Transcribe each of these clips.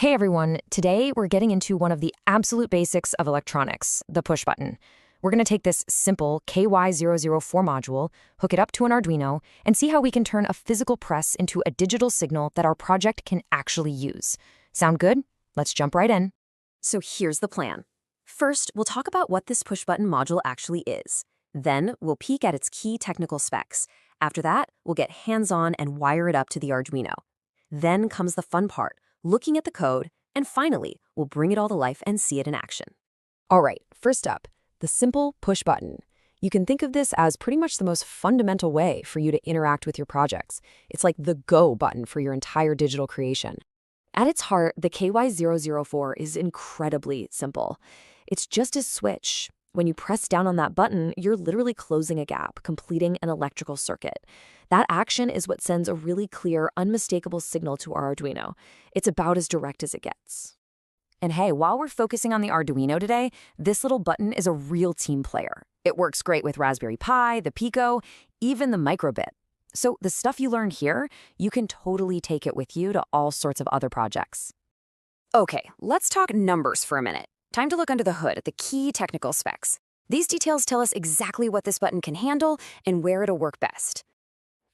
Hey everyone, today we're getting into one of the absolute basics of electronics, the push button. We're going to take this simple KY-004 module, hook it up to an Arduino, and see how we can turn a physical press into a digital signal that our project can actually use. Sound good? Let's jump right in. So here's the plan. First, we'll talk about what this push button module actually is. Then we'll peek at its key technical specs. After that, we'll get hands-on and wire it up to the Arduino. Then comes the fun part, looking at the code, and finally, we'll bring it all to life and see it in action. All right, first up, the simple push button. You can think of this as pretty much the most fundamental way for you to interact with your projects. It's like the go button for your entire digital creation. At its heart, the KY-004 is incredibly simple. It's just a switch. When you press down on that button, you're literally closing a gap, completing an electrical circuit. That action is what sends a really clear, unmistakable signal to our Arduino. It's about as direct as it gets. And hey, while we're focusing on the Arduino today, this little button is a real team player. It works great with Raspberry Pi, the Pico, even the Microbit. So the stuff you learn here, you can totally take it with you to all sorts of other projects. Okay, let's talk numbers for a minute. Time to look under the hood at the key technical specs. These details tell us exactly what this button can handle and where it'll work best.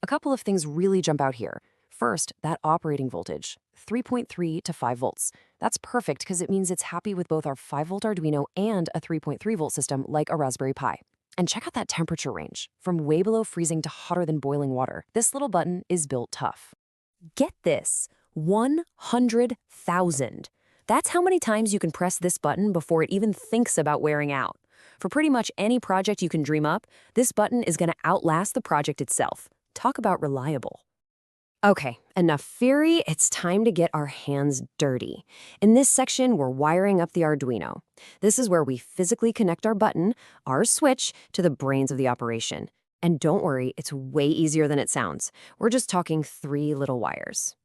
A couple of things really jump out here. First, that operating voltage, 3.3 to 5 volts. That's perfect because it means it's happy with both our 5-volt Arduino and a 3.3-volt system like a Raspberry Pi. And check out that temperature range, from way below freezing to hotter than boiling water. This little button is built tough. Get this, 100,000. That's how many times you can press this button before it even thinks about wearing out. For pretty much any project you can dream up, this button is going to outlast the project itself. Talk about reliable. Okay, enough theory, it's time to get our hands dirty. In this section, we're wiring up the Arduino. This is where we physically connect our button, our switch, to the brains of the operation. And don't worry, it's way easier than it sounds. We're just talking 3 little wires.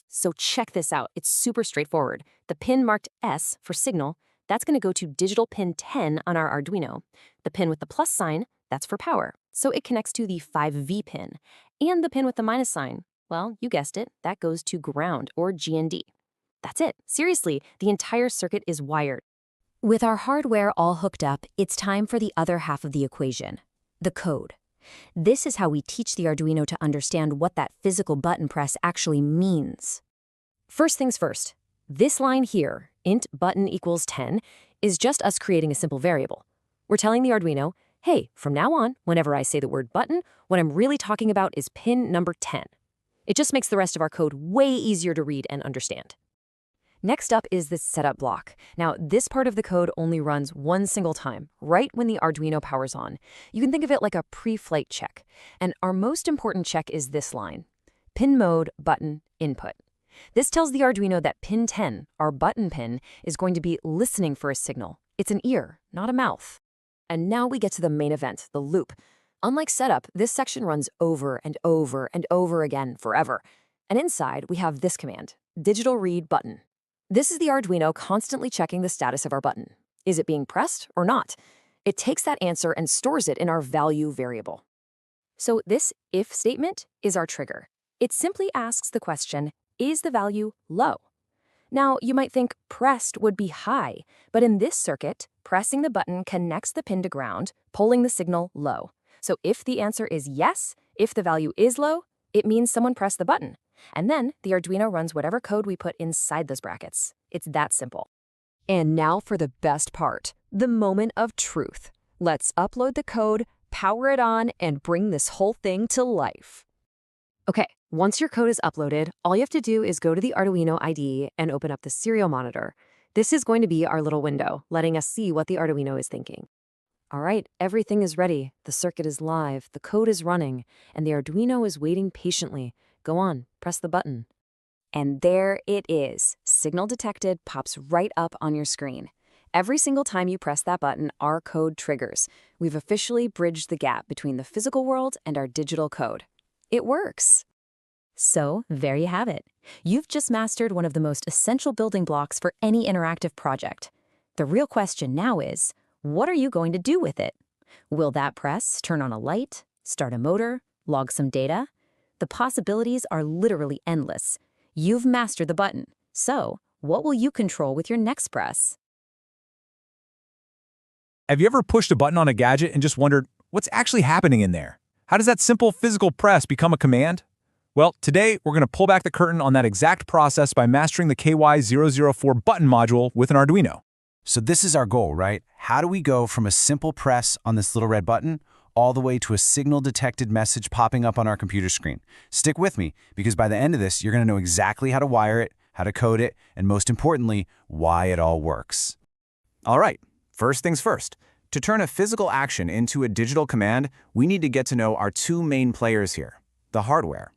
So check this out, it's super straightforward. The pin marked S for signal, that's going to go to digital pin 10 on our Arduino. The pin with the plus sign, that's for power, so it connects to the 5V pin. And the pin with the minus sign, well, you guessed it, that goes to ground or GND. That's it. Seriously, the entire circuit is wired. With our hardware all hooked up, it's time for the other half of the equation, the code. This is how we teach the Arduino to understand what that physical button press actually means. First things first, this line here, int button equals 10, is just us creating a simple variable. We're telling the Arduino, hey, from now on, whenever I say the word button, what I'm really talking about is pin number 10. It just makes the rest of our code way easier to read and understand. Next up is the setup block. Now, this part of the code only runs one single time, right when the Arduino powers on. You can think of it like a pre-flight check. And our most important check is this line, pin mode button input. This tells the Arduino that pin 10, our button pin, is going to be listening for a signal. It's an ear, not a mouth. And now we get to the main event, the loop. Unlike setup, this section runs over and over and over again forever. And inside, we have this command, digital read button. This is the Arduino constantly checking the status of our button. Is it being pressed or not? It takes that answer and stores it in our value variable. So this if statement is our trigger. It simply asks the question, is the value low? Now, you might think pressed would be high, but in this circuit, pressing the button connects the pin to ground, pulling the signal low. So if the answer is yes, if the value is low, it means someone pressed the button. And then the Arduino runs whatever code we put inside those brackets. It's that simple. And now for the best part, the moment of truth. Let's upload the code, power it on, and bring this whole thing to life. Okay, once your code is uploaded, all you have to do is go to the Arduino IDE and open up the serial monitor. This is going to be our little window, letting us see what the Arduino is thinking. All right, everything is ready. The circuit is live, the code is running, and the Arduino is waiting patiently. Go on, press the button. And there it is. Signal detected pops right up on your screen. Every single time you press that button, our code triggers. We've officially bridged the gap between the physical world and our digital code. It works. So, there you have it. You've just mastered one of the most essential building blocks for any interactive project. The real question now is, what are you going to do with it? Will that press turn on a light, start a motor, log some data? The possibilities are literally endless. You've mastered the button. So, What will you control with your next press? Have you ever pushed a button on a gadget and just wondered, what's actually happening in there? How does that simple physical press become a command? Well, today we're going to pull back the curtain on that exact process by mastering the KY-004 button module with an Arduino. So this is our goal, right? How do we go from a simple press on this little red button all the way to a signal-detected message popping up on our computer screen? Stick with me, because by the end of this, you're going to know exactly how to wire it, how to code it, and most importantly, why it all works. All right, first things first. To turn a physical action into a digital command, we need to get to know our two main players here, the hardware.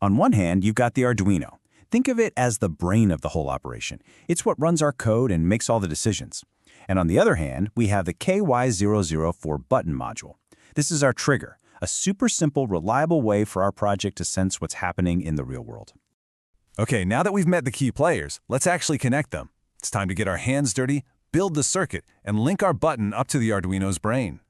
On one hand, you've got the Arduino. Think of it as the brain of the whole operation. It's what runs our code and makes all the decisions. And on the other hand, we have the KY-004 button module. This is our trigger, a super simple, reliable way for our project to sense what's happening in the real world. Okay, now that we've met the key players, let's actually connect them. It's time to get our hands dirty, build the circuit, and link our button up to the Arduino's brain.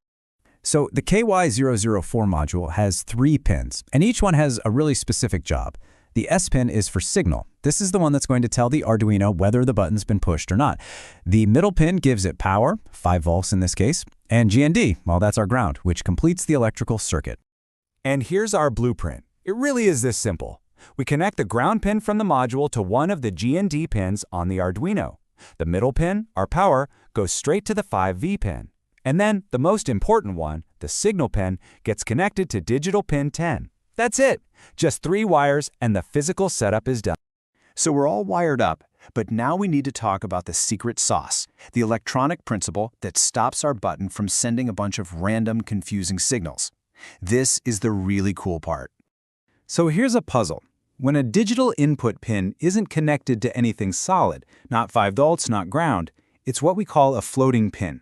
So the KY-004 module has 3 pins, and each one has a really specific job. The S pin is for signal. This is the one that's going to tell the Arduino whether the button's been pushed or not. The middle pin gives it power, 5 volts in this case, and GND, well, that's our ground, which completes the electrical circuit. And here's our blueprint. It really is this simple. We connect the ground pin from the module to one of the GND pins on the Arduino. The middle pin, our power, goes straight to the 5V pin. And then, the most important one, the signal pin, gets connected to digital pin 10. That's it. Just 3 wires and the physical setup is done. So we're all wired up, but now we need to talk about the secret sauce, the electronic principle that stops our button from sending a bunch of random, confusing signals. This is the really cool part. So here's a puzzle. When a digital input pin isn't connected to anything solid, not 5 volts, not ground, it's what we call a floating pin.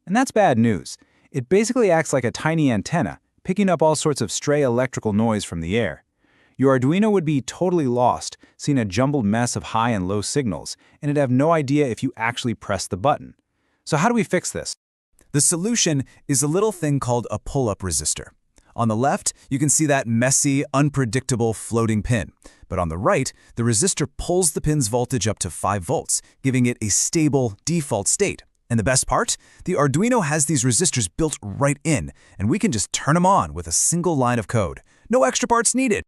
And that's bad news. It basically acts like a tiny antenna, picking up all sorts of stray electrical noise from the air. Your Arduino would be totally lost, seeing a jumbled mess of high and low signals, and it'd have no idea if you actually pressed the button. So how do we fix this? The solution is a little thing called a pull-up resistor. On the left, you can see that messy, unpredictable floating pin. But on the right, the resistor pulls the pin's voltage up to 5 volts, giving it a stable, default state. And the best part? The Arduino has these resistors built right in, and we can just turn them on with a single line of code. No extra parts needed.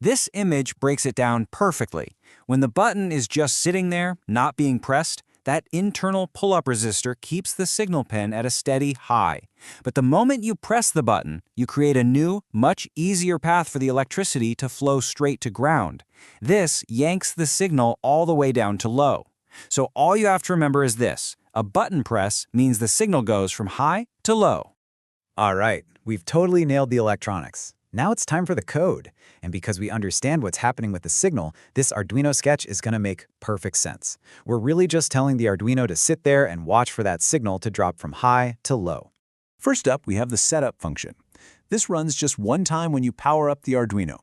This image breaks it down perfectly. When the button is just sitting there, not being pressed, that internal pull-up resistor keeps the signal pin at a steady high. But the moment you press the button, you create a new, much easier path for the electricity to flow straight to ground. This yanks the signal all the way down to low. So all you have to remember is this. A button press means the signal goes from high to low. All right, we've totally nailed the electronics. Now it's time for the code. And because we understand what's happening with the signal, this Arduino sketch is going to make perfect sense. We're really just telling the Arduino to sit there and watch for that signal to drop from high to low. First up, we have the setup function. This runs just one time when you power up the Arduino.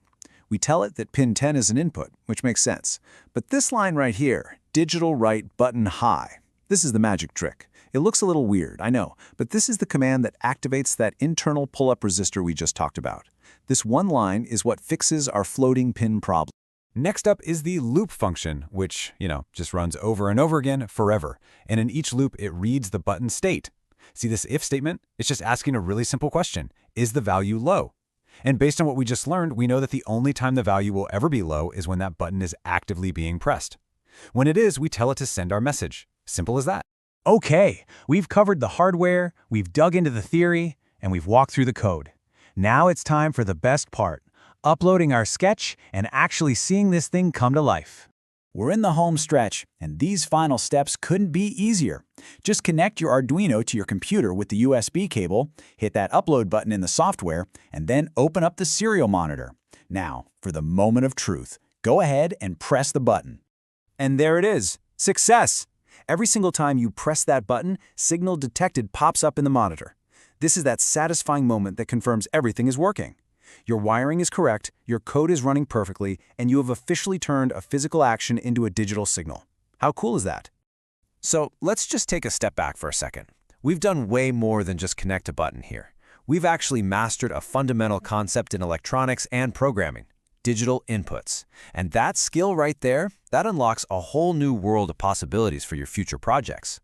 We tell it that pin 10 is an input, which makes sense. But this line right here, digital write button high, this is the magic trick. It looks a little weird, I know, but this is the command that activates that internal pull-up resistor we just talked about. This one line is what fixes our floating pin problem. Next up is the loop function, which, just runs over and over again forever. And in each loop, it reads the button state. See this if statement? It's just asking a really simple question. Is the value low? And based on what we just learned, we know that the only time the value will ever be low is when that button is actively being pressed. When it is, we tell it to send our message. Simple as that. Okay, we've covered the hardware, we've dug into the theory, and we've walked through the code. Now it's time for the best part, uploading our sketch and actually seeing this thing come to life. We're in the home stretch, and these final steps couldn't be easier. Just connect your Arduino to your computer with the USB cable, hit that upload button in the software, and then open up the serial monitor. Now, for the moment of truth, go ahead and press the button. And there it is. Success! Every single time you press that button, signal detected pops up in the monitor. This is that satisfying moment that confirms everything is working. Your wiring is correct, your code is running perfectly, and you have officially turned a physical action into a digital signal. How cool is that? So let's just take a step back for a second. We've done way more than just connect a button here. We've actually mastered a fundamental concept in electronics and programming. digital inputs. And that skill right there, that unlocks a whole new world of possibilities for your future projects.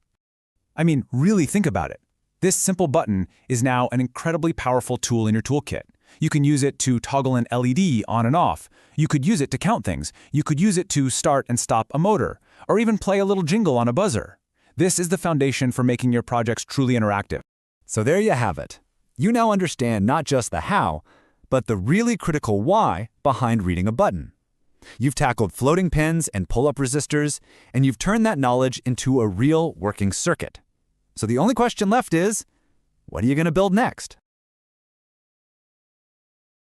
I mean, really think about it. This simple button is now an incredibly powerful tool in your toolkit. You can use it to toggle an LED on and off. You could use it to count things. You could use it to start and stop a motor, or even play a little jingle on a buzzer. This is the foundation for making your projects truly interactive. So there you have it. You now understand not just the how, but the really critical why behind reading a button. You've tackled floating pins and pull-up resistors, and you've turned that knowledge into a real working circuit. So the only question left is, what are you going to build next?